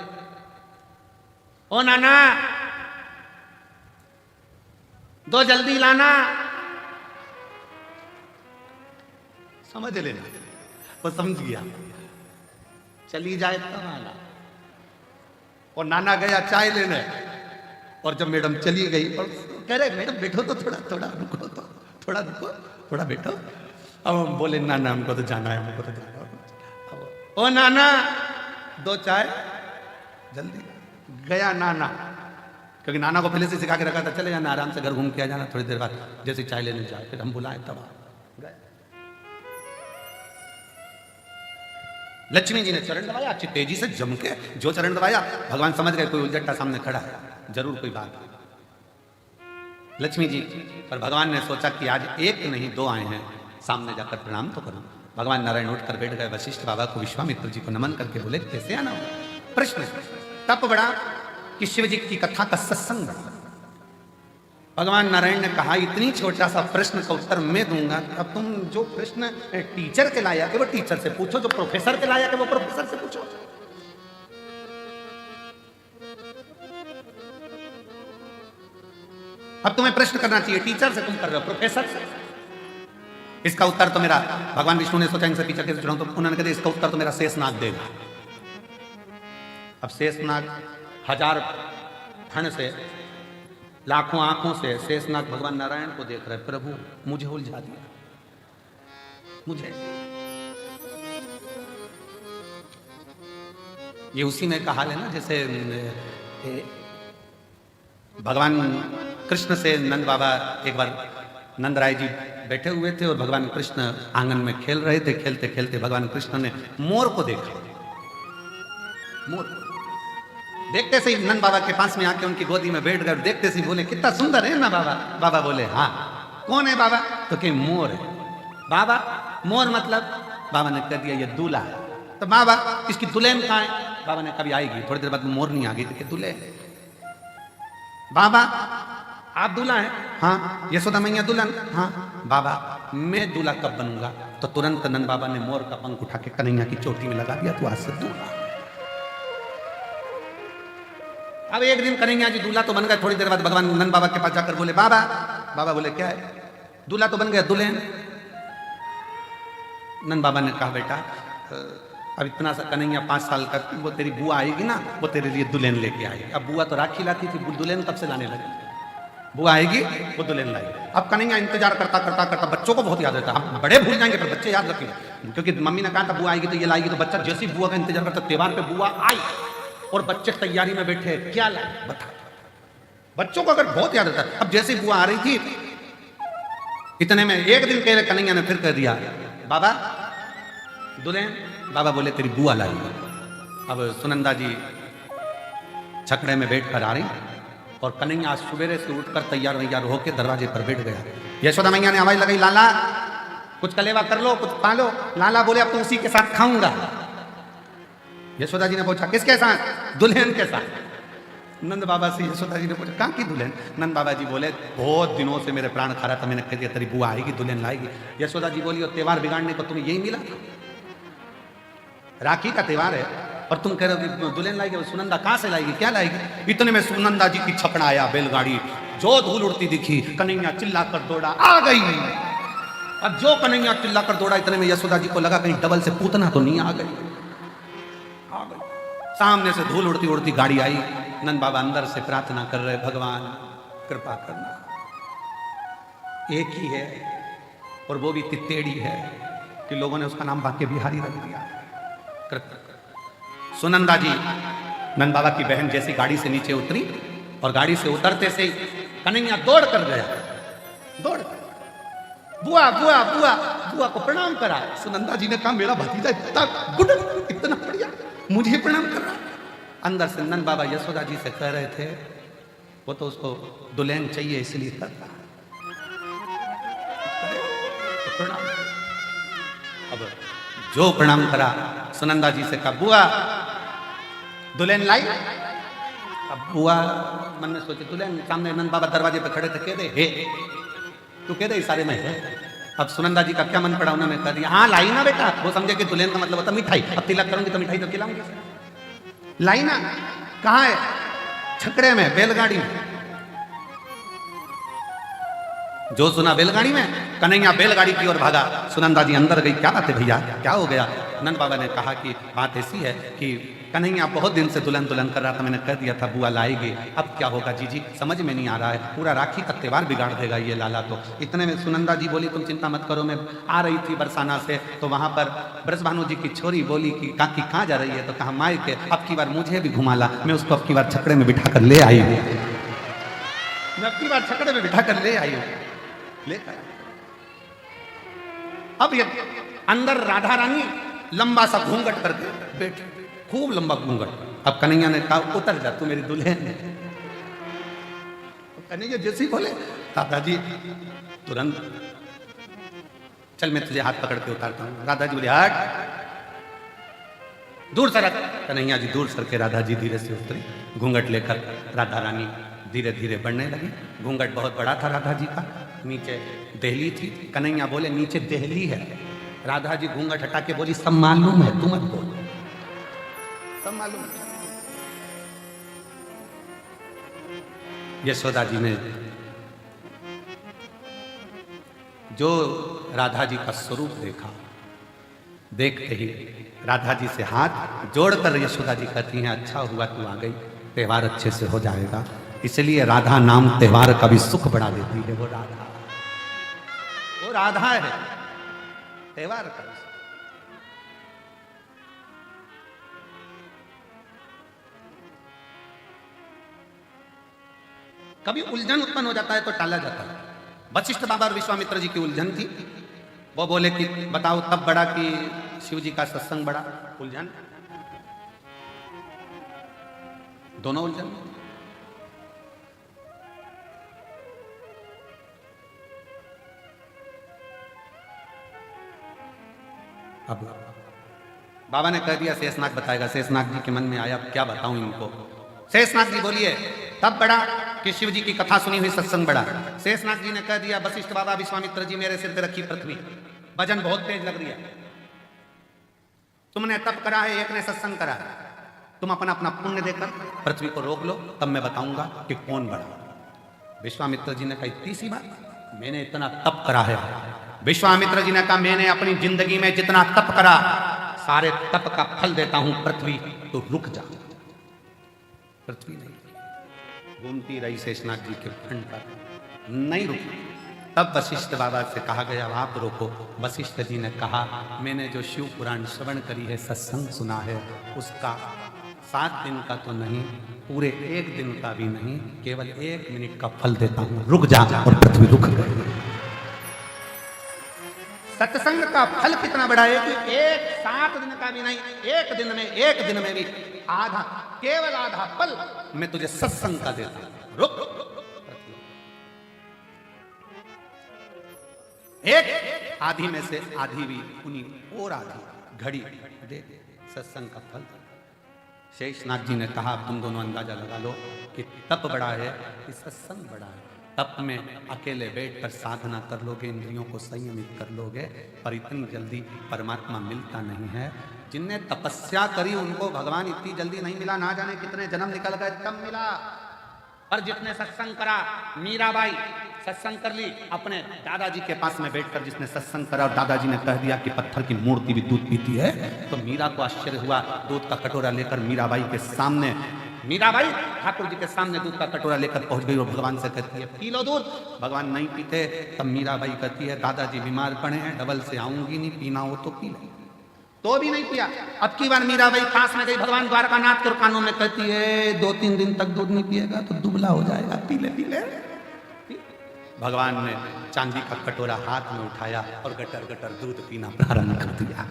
ओ नाना दो जल्दी लाना। समझ लेना, वो समझ गया, चली जाए तब आना। और नाना गया चाय लेने और जब मैडम चली गई और कह रहे मैडम बैठो तो थोड़ा रुको, तो थोड़ा रुको, थोड़ा बैठो। अब हम बोले नाना हमको तो जाना है, हमको तो जाना है। ओ नाना दो चाय जल्दी। गया नाना, क्योंकि नाना को पहले से सिखा के रखा था चले जाना आराम से घर घूम के आ जाना, थोड़ी देर बाद जैसे चाय लेने जाए फिर हम बुलाए तब गए। लक्ष्मी जी ने चरण दबाया अच्छी तेजी से जम के, जो चरण दबाया भगवान समझ गए कोई उलझट्टा सामने खड़ा है, जरूर कोई बात। लक्ष्मी जी पर भगवान ने सोचा कि आज एक नहीं दो आए हैं, सामने जाकर प्रणाम तो करूं। भगवान नारायण उठकर बैठ गए, वशिष्ठ बाबा को विश्वामित्र जी को नमन करके बोले कैसे आना हो। प्रश्न तप बढ़ा कि शिव जी की कथा का सत्संग बढ़ा। भगवान नारायण ने कहा इतनी छोटा सा प्रश्न का उत्तर मैं दूंगा, अब तुम जो प्रश्न टीचर के लायक है वो टीचर से पूछो, जो प्रोफेसर के लायक है वो प्रोफेसर से पूछो। अब तुम्हें प्रश्न करना चाहिए टीचर से, तुम कर रहे हो प्रोफेसर से। इसका उत्तर तो मेरा, भगवान विष्णु ने सोचा इनसे टीचर कैसे चुनाव, तो उन्होंने कहा इसका उत्तर तो मेरा शेषनाग देगा। अब शेषनाग हजार फण से, लाखों आंखों से शेषनाग भगवान नारायण को देख रहे, प्रभु मुझे उलझा दिया, मुझे। ये उसी में कहा है ना, जैसे भगवान कृष्ण से नंद बाबा एक बार नंद राय जी बैठे हुए थे और भगवान कृष्ण आंगन में खेल रहे थे। खेलते खेलते भगवान कृष्ण ने मोर को देखा। मोर देखते से ही नंद बाबा के पास में आके उनकी गोदी में बैठ गए, देखते से ही बोले कितना सुंदर है ना बाबा। बाबा बोले हाँ। कौन है बाबा? तो कहे मोर है। बाबा मोर मतलब? बाबा ने कह दिया ये दूल्हा है। तो बाबा इसकी दुल्हन कहाँ है? बाबा ने कभी आएगी, थोड़ी देर बाद मोर नहीं आ गई तो दुल्हे। बाबा आप दूल्हा हैं? हाँ। यशोदा मैया दुल्हन? हाँ। बाबा मैं दूल्हा कब बनूंगा? तो तुरंत नंद बाबा ने मोर का पंख उठा के कन्हैया की चोटी में लगा दिया, तो आज से दूल्हा। अब एक दिन कन्हैया जी दूल्हा तो बन गए, थोड़ी देर बाद भगवान नंद बाबा के पास जाकर बोले बाबा। बाबा बोले क्या है? दूल्हा तो बन गया, दुल्हन? नंद बाबा ने कहा बेटा अब इतना सा कन्हैया 5 साल का, वो तेरी बुआ आएगी ना, वो तेरे लिए दुल्हन लेके आएगी। अब बुआ तो राखी लाती थी, दुल्हन कब से लाने लगी? बुआ आएगी वो दुल्हन लाएगी। अब कन्हैया इंतजार करता करता करता, बच्चों को बहुत याद रहता, हम बड़े भूल जाएंगे पर बच्चे याद रखेंगे, क्योंकि मम्मी ने कहा था बुआ आएगी तो ये लाएगी, तो बच्चा जैसी बुआ का इंतजार करता, त्योहार पे बुआ आई और बच्चे तैयारी में बैठे, क्या लाए बता। बच्चों को अगर बहुत याद रहता। अब जैसी बुआ आ रही थी, इतने में एक दिन कह रहे कन्हैया ने फिर कह दिया बाबा दुल्हन। बाबा बोले तेरी बुआ लाई। अब सुनंदा जी छकड़े में बैठ कर आ रही और कन्हैया आज सवेरे से उठकर तैयार वैयार होकर दरवाजे पर बैठ गया। यशोदा मैया ने आवाज लगाई लाला कुछ कलेवा कर लो, कुछ पा लो। लाला बोले अब तो उसी के साथ खाऊंगा। यशोदा जी ने पूछा किसके साथ? दुल्हन के साथ। नंद बाबा से यशोदा जी ने पूछा कहाँ की दुल्हन? नंद बाबा जी बोले बहुत दिनों से मेरे प्राण खा रहा था, मैंने कह दिया तेरी बुआ आएगी दुल्हन लाएगी। यशोदा जी बोली और त्योहार बिगाड़ने को तुम्हें यही मिला? राखी का त्योहार है और तुम कह रहे हो दुल्हन लाएगी? सुनंदा कहाँ से लाएगी, क्या लाएगी? इतने में सुनंदा जी की छकड़ा आया बैलगाड़ी, जो धूल उड़ती दिखी कन्हैया चिल्लाकर दौड़ा, आ गई। अब जो कन्हैया चिल्लाकर दौड़ा, इतने में यशोदा जी को लगा कहीं डबल से पूतना तो नहीं आ गई। सामने से धूल उड़ती उड़ती गाड़ी आई। नंद बाबा अंदर से प्रार्थना कर रहे भगवान कृपा करना, एक ही है और वो भी तितेड़ी है कि लोगों ने उसका नाम बाके बिहारी रख दिया। सुनंदा जी नंद बाबा की बहन जैसी गाड़ी से नीचे उतरी और गाड़ी से उतरते से कन्हैया दौड़ कर गया, दौड़ बुआ बुआ बुआ बुआ को प्रणाम करा। सुनंदा जी ने कहा मेरा भतीजा इतना गुड, इतना बढ़िया, मुझे प्रणाम कर रहा। अंदर से नंद बाबा यशोदा जी से कह रहे थे वो तो उसको दुल्हन चाहिए इसलिए करता। तो प्रणाम। अब जो प्रणाम करा सुनंदा जी से कहा बुआ दुल्हन लाई। अब बुआ मन में सोचे दुल्हन, सामने नंद बाबा दरवाजे पे खड़े थे, कह दे हे, तू कह दे इशारे में है। अब सुनंदा जी का क्या मन पड़ा, उन्होंने कह दिया हाँ लाई ना बेटा। वो समझे कि दुल्हन का मतलब होता मिठाई, अब तिलक करूंगी तो मिठाई तो खिलाऊंगी। लाई ना कहाँ है? छकड़े में, बैलगाड़ी में। जो सुना बैलगाड़ी में, कन्हैया बैलगाड़ी की ओर भागा। सुनंदा जी अंदर गई, क्या बात है भैया, क्या हो गया? नंद बाबा ने कहा कि बात ऐसी है कि कन्हैया बहुत दिन से दुल्हन दुल्हन कर रहा था, मैंने कह दिया था बुआ लाएगी, अब क्या होगा जीजी समझ में नहीं आ रहा है, पूरा राखी का त्योहार बिगाड़ देगा ये लाला तो। इतने में सुनंदा जी बोली तुम चिंता मत करो, मैं आ रही थी बरसाना से तो वहाँ पर ब्रजभानु जी की छोरी बोली कि काकी कहाँ जा रही है, तो कहा माई के, अब की बार मुझे भी घुमा ला, मैं उसको अब की बार छकड़े में बिठा कर ले आई हूँ, मैं अब की बार छकड़े में बिठा कर ले आई हूँ, लेकर। अब ये अंदर राधा रानी लंबा सा घूंघट करके बैठ, खूब लंबा घूंघट। अब कन्हैया ने कहा उतर जा तू मेरी दुल्हन है। कन्हैया जैसे ही बोले दादाजी तुरंत चल मैं तुझे हाथ पकड़ के उतारता हूँ। राधा जी बोले हट, दूर सरक। कन्हैया जी दूर सर के राधा जी धीरे से उतरी, घूंघट लेकर राधा रानी धीरे धीरे बढ़ने लगी। घूंघट बहुत बड़ा था राधा जी का, नीचे देहली थी। कन्हैया बोले नीचे देहली है। राधा जी घूंघट हटा के बोली सब मालूम है, तू मत बोल, सब मालूम है। यशोदा जी ने जो राधा जी का स्वरूप देखा, देखते ही राधा जी से हाथ जोड़कर यशोदा जी कहती हैं अच्छा हुआ तू आ गई, त्योहार अच्छे से हो जाएगा। इसलिए राधा नाम त्योहार का भी सुख बढ़ा देती है। वो राधा है त्योहार का। कभी उलझन उत्पन्न हो जाता है तो टाला जाता है। वशिष्ठ बाबा और विश्वामित्र जी की उलझन थी, वो बोले कि बताओ तब बड़ा कि शिव जी का सत्संग बड़ा। उलझन दोनों उलझन। अब बाबा ने कह दिया शेषनाग बताएगा। शेषनाग जी के मन में आया, क्या बताऊं इनको। शेषनाग जी बोलिए, तब बड़ा कि शिव जी की कथा सुनी हुई सत्संग बड़ा। शेषनाग जी ने कह दिया, वशिष्ठ बाबा विश्वामित्र जी मेरे सिर पे रखी पृथ्वी, वजन बहुत तेज लग रही है, तुमने तप करा है, एक ने सत्संग करा है, तुम अपना अपना पुण्य देकर पृथ्वी को रोक लो, तब मैं बताऊंगा कि कौन बड़ा। विश्वामित्र जी ने कहा, इतनी सी बात, मैंने इतना तप करा है। विश्वामित्र जी ने कहा, मैंने अपनी जिंदगी में जितना तप करा, सारे तप का फल देता हूं पृथ्वी, तो रुक जा। पृथ्वी नहीं घूमती रही शेषनाग जी के खंड पर, नहीं रुकी। तब वशिष्ठ बाबा से कहा गया, आप रोको। वशिष्ठ जी ने कहा, मैंने जो शिव पुराण श्रवण करी है, सत्संग सुना है, उसका 7 दिन का तो नहीं, पूरे 1 दिन का भी नहीं, केवल 1 मिनट का फल देता हूं, रुक जा। और पृथ्वी रुक गई। सत्संग का फल कितना बड़ा है कि 7 दिन का भी नहीं, 1 दिन में भी आधा, केवल आधा पल मैं तुझे सत्संग का देता हूं, रुक। एक आधी में से आधी भी उन्हीं और आधी घड़ी दे सत्संग का फल। शेषनाग जी ने कहा, तुम दोनों अंदाजा लगा लो कि तप बड़ा है कि सत्संग बड़ा है। तप में अकेले बैठकर साधना कर लोगे, इंद्रियों को संयमित कर लोगे, पर इतनी जल्दी परमात्मा मिलता नहीं है। जिनने तपस्या करी उनको भगवान इतनी जल्दी नहीं मिला, ना जाने कितने जन्म निकल गए तब मिला। पर जिसने सत्संग करा, मीराबाई सत्संग कर ली अपने दादाजी के पास में बैठकर, जिसने सत्संग करा और दादाजी ने कह दिया कि पत्थर की मूर्ति भी दूध पीती है, तो मीरा को आश्चर्य हुआ। दूध का कटोरा लेकर मीराबाई के सामने, मीराबाई ठाकुर जी के सामने दूध का कटोरा लेकर पहुंच गई और भगवान से कहती है, पी लो दूध। भगवान नहीं पीते। तब मीराबाई कहती है, दादाजी बीमार पड़े हैं, डबल से आऊंगी नहीं, पीना हो तो पी ले। तो भी नहीं पिया। अब की बार मीराबाई पास में गई भगवान द्वारकानाथ के कानों में कहती है, 2-3 दिन तक दूध नहीं पिएगा तो दुबला हो जाएगा, पी ले पी ले। भगवान ने चांदी का कटोरा हाथ में उठाया और गटर गटर दूध पीना प्रारंभ कर दिया।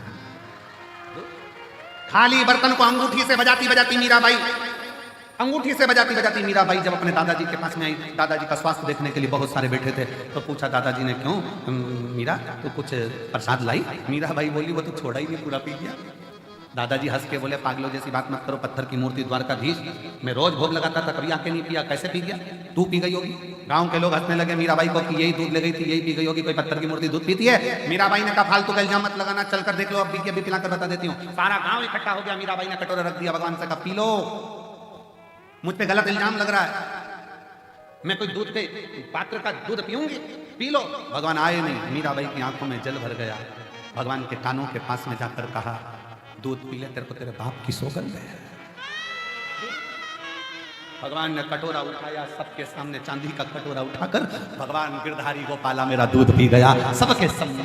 खाली बर्तन को अंगूठी से बजाती बजाती मीराबाई, अंगूठी से बजाती बजाती मीराबाई जब अपने दादाजी के पास में आई, दादाजी का स्वास्थ्य देखने के लिए बहुत सारे बैठे थे, तो पूछा दादाजी ने, क्यों मीरा तो कुछ प्रसाद लाई? मीराबाई बोली, वो तो छोड़ा ही नहीं, पूरा पी गया। दादाजी हंस के बोले, पागलों जैसी बात मत करो, पत्थर की मूर्ति द्वारकाधीश, मैं रोज भोग लगाता था, कभी आके नहीं पिया, कैसे पी गया? तू पी गई होगी। गांव के लोग हंसने लगे मीराबाई को कि यही दूध ले गई थी, यही पी गई होगी, कोई पत्थर की मूर्ति दूध पीती है? मीराबाई ने कहा, फालतू का इल्जाम मत लगाना, चलकर देख लो, अब पी के पिला कर बता देती हूँ। सारा गाँव इकट्ठा हो गया, मीराबाई ने कटोरा रख दिया, भगवान से कहा, पी लो, मुझ पे गलत इल्जाम लग रहा है, मैं कोई दूध के पात्र का दूध पीऊंगी, पी लो। भगवान आए नहीं। मीराबाई की आंखों में जल भर गया। भगवान के कानों के पास में जाकर कहा, दूध पी ले, तेरे को तेरे बाप की सौगंध है। भगवान ने कटोरा उठाया, सबके सामने चांदी का कटोरा उठाकर भगवान गिरधारी गोपाला मेरा दूध पी गया, सबके सामने।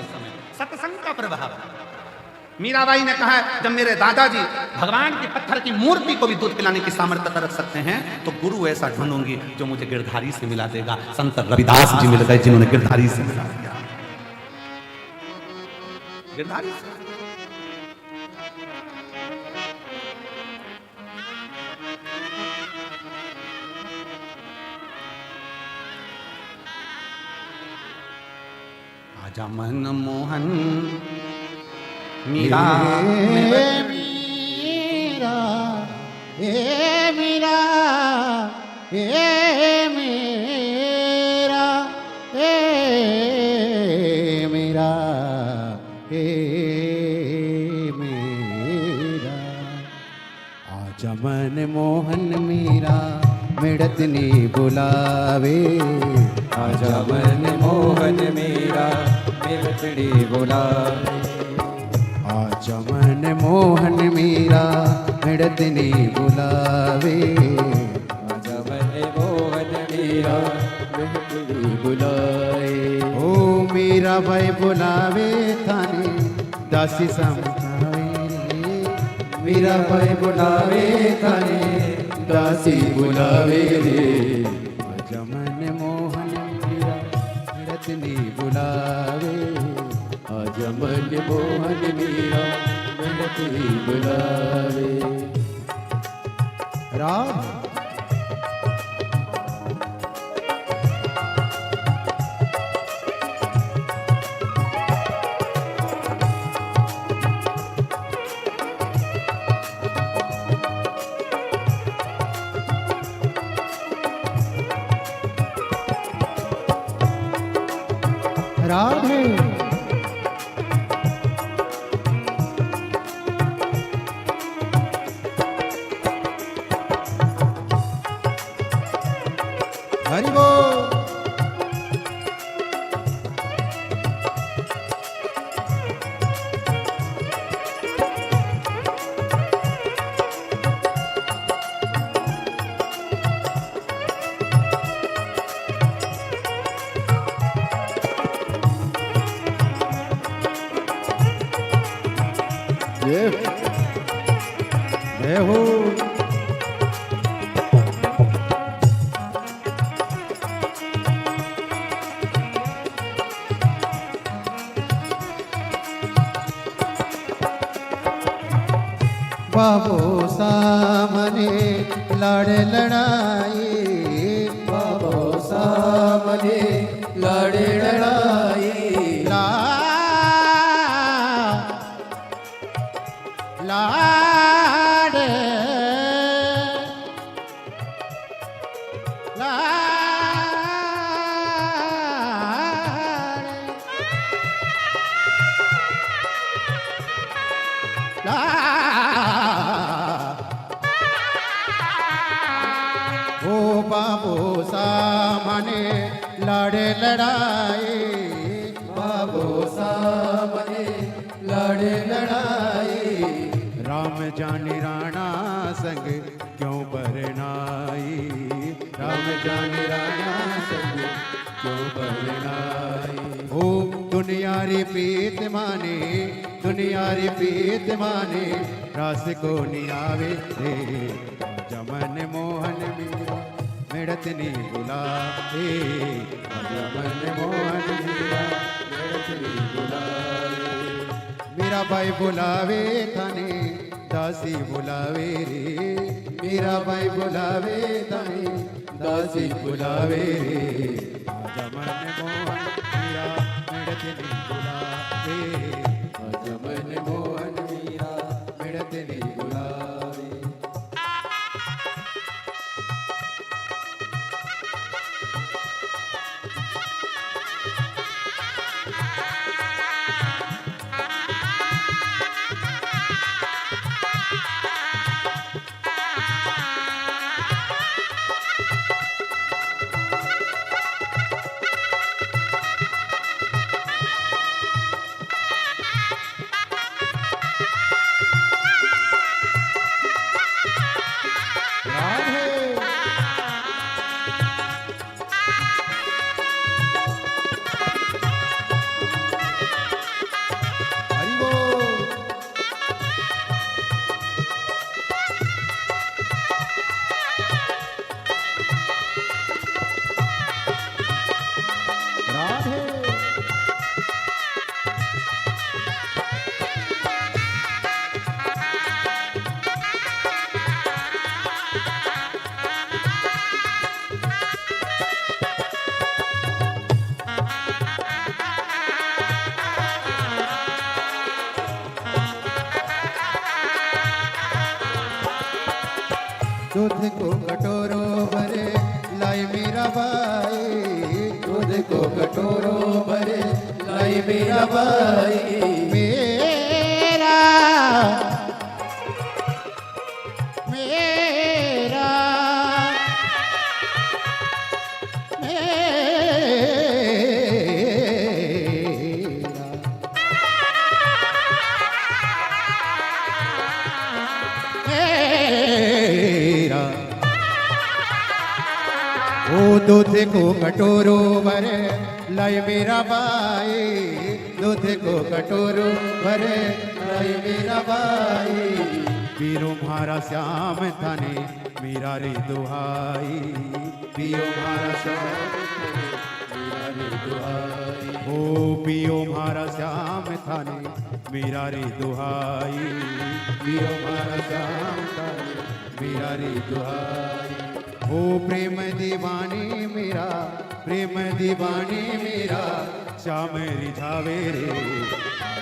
सत्संग का प्रभाव। मीराबाई ने कहा, जब मेरे दादाजी भगवान की पत्थर की मूर्ति को भी दूध पिलाने की सामर्थ्यता रख सकते हैं, तो गुरु ऐसा ढूंढूंगी जो मुझे गिरधारी से मिला देगा। संत रविदास जी मिल गए जिन्होंने गिरधारी से मिला दिया। गिरधारी से आजा मन मोहन मीरा मीरा, ए मीरा, ए मीरा, ए मीरा, ए मीरा। आजा मन मोहन मीरा मिड़तनी बुलावे, आजा मन मोहन मीरा मिड़तनी बुलावे। आजा मन मोहन मीरा मिड़तनी बुलावे, आजा मन मोहन मीरा मिड़तनी बुलाए। ओ मीरा भाई बुलावे थाने दासी समझावे रे, मीरा भाई बुलावे थाने दासी बुलावे रे। आजा मन मोहन मीरा मिड़तनी बुलावे, आजा मन मोहन मीरा मिड़तनी बुलावे। राम राधे हरि बोल। जय हो। बाबो सामने लड़ लड़ाई, बाबो सामने लड़े लड़ाई, लाड़ ओ बाबू सामने लड़े लड़ाई, बाबो सामने लड़े लड़ाई, राम जानी राणा संग क्यों बरनाई, राम जाने राणा संग क्यों बरनाई, ओ दुनिया री प्रीत माने, दुनिया री प्रीत माने, रास को नियावे रे, जमन मोहन मीरा मिड़त नी बुलावे, जमन मोहन मीरा मिड़त नी बुलावे, मीरा बाई बुलावे थाने दासी बुलावे रे, मीरा बाई बुलावे तने दासी बुलावे रे, जमन मोहन मीरा मिड़त नी बुलावे, जमन मोहन मीरा मिड़त नी बुलावे, हरि बोल। राधे दूध को कटोरो भरे लाई मीरा बाई, दूध को कटोरो भरे लाई मीरा बाई, मेरा मेरा मेरा ओ दूध को कटोरो भरे लाई मेरा बाई, दूध को कटोरो भरे लाई मेरा बाई, पीरो म्हारा श्याम थाने मीरा रे दुहाई, पियो म्हारा श्याम मीरा रे दुहाई, ओ पियो म्हारा श्याम थाने मीरा रे दुहाई, पियो म्हारा श्याम थाने मीरा रे दुहाई, ओ प्रेम दीवानी मेरा, प्रेम दीवानी मेरा, श्याम रिझावे रे,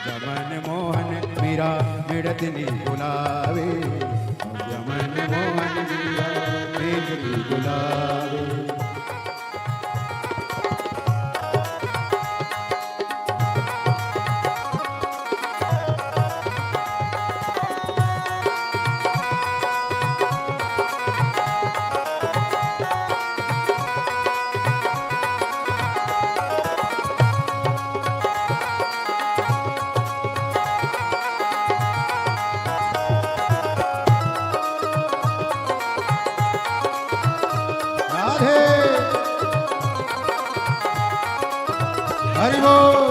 जमन मोहन मीरा मिड़त नी बुलावे, जमन मोहन मीरा मिड़त नी बुलावे। हरि बोल